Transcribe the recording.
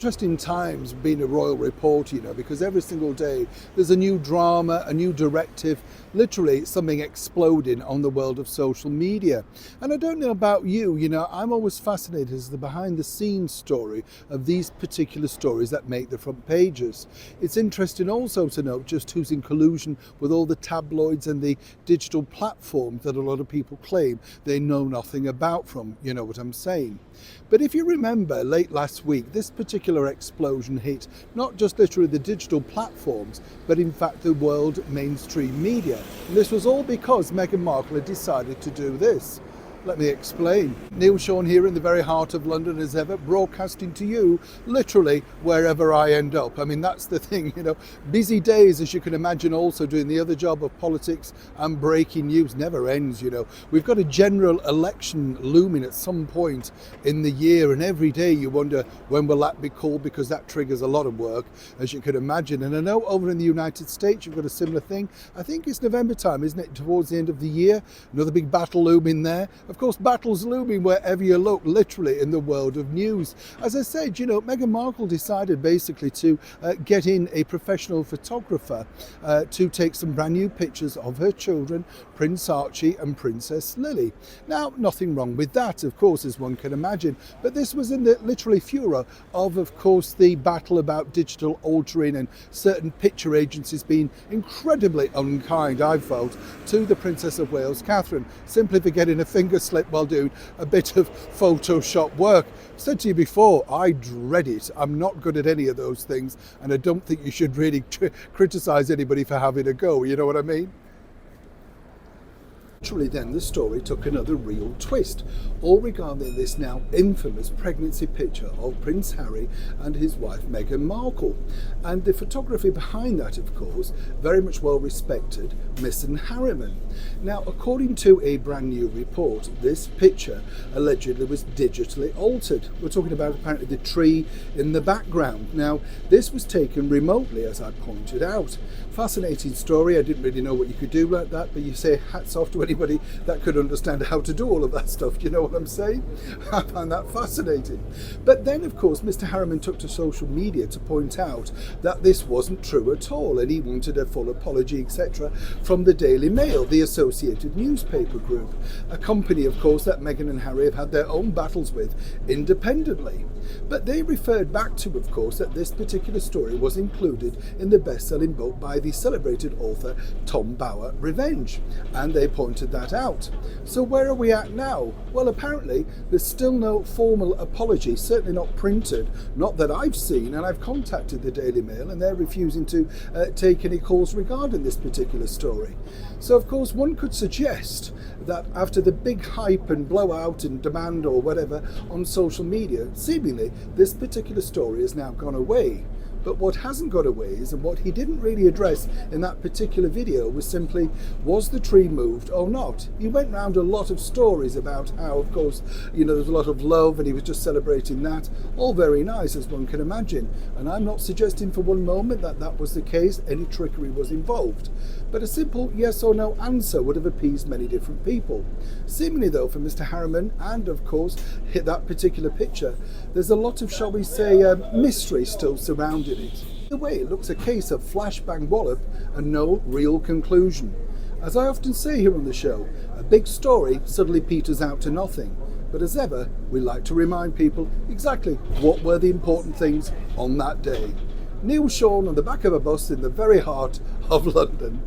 Interesting times being a royal reporter, because every single day there's a new drama, a new directive, literally something exploding on the world of social media. And I don't know about you, I'm always fascinated as the behind the scenes story of these particular stories that make the front pages. It's interesting also to note just who's in collusion with all the tabloids and the digital platforms that a lot of people claim they know nothing about from, you know what I'm saying. But if you remember late last week, this particular explosion hit not just literally the digital platforms, but in fact the world mainstream media. And this was all because Meghan Markle had decided to do this. Let me explain. Neil Sean here in the very heart of London as ever, broadcasting to you literally wherever I end up. I mean, that's the thing, busy days, as you can imagine, also doing the other job of politics and breaking news never ends, We've got a general election looming at some point in the year, and every day you wonder when will that be called, because that triggers a lot of work, as you can imagine. And I know over in the United States you've got a similar thing. I think it's November time, isn't it, towards the end of the year? Another big battle looming there. Of course, battles looming wherever you look, literally in the world of news. As I said, Meghan Markle decided basically to get in a professional photographer to take some brand new pictures of her children, Prince Archie and Princess Lily. Now, nothing wrong with that, of course, as one can imagine, but this was in the literally furor of course, the battle about digital altering and certain picture agencies being incredibly unkind, I felt, to the Princess of Wales, Catherine, simply for getting a finger slip while doing a bit of Photoshop work. I've said to you before, I dread it. I'm not good at any of those things, and I don't think you should really criticise anybody for having a go, you know what I mean? Naturally then the story took another real twist, all regarding this now infamous pregnancy picture of Prince Harry and his wife Meghan Markle. And the photography behind that, of course, very much well respected Miss and Harriman. Now, according to a brand new report, this picture allegedly was digitally altered. We're talking about apparently the tree in the background. Now, this was taken remotely, as I pointed out. Fascinating story. I didn't really know what you could do like that, but you say hats off to anybody that could understand how to do all of that stuff. Do you know what I'm saying? I find that fascinating. But then, of course, Mr. Harriman took to social media to point out that this wasn't true at all, and he wanted a full apology, etc., from the Daily Mail, the associated newspaper group, a company, of course, that Meghan and Harry have had their own battles with independently. But they referred back to, of course, that this particular story was included in the best-selling book by the celebrated author Tom Bower, Revenge, and they pointed that out. So where are we at now? Well, apparently there's still no formal apology, certainly not printed, not that I've seen, and I've contacted the Daily Mail and they're refusing to take any calls regarding this particular story. So of course one could suggest that after the big hype and blowout and demand or whatever on social media, seemingly this particular story has now gone away. But what hasn't got away is, and what he didn't really address in that particular video, was simply, was the tree moved or not? He went round a lot of stories about how, of course, there's a lot of love and he was just celebrating that. All very nice, as one can imagine. And I'm not suggesting for one moment that that was the case, any trickery was involved. But a simple yes or no answer would have appeased many different people. Seemingly, though, for Mr. Harriman and, of course, hit that particular picture, there's a lot of, shall we say, mystery still surrounding it. In a way, it looks a case of flash bang wallop and no real conclusion. As I often say here on the show, a big story suddenly peters out to nothing. But as ever, we like to remind people exactly what were the important things on that day. Neil Sean on the back of a bus in the very heart of London.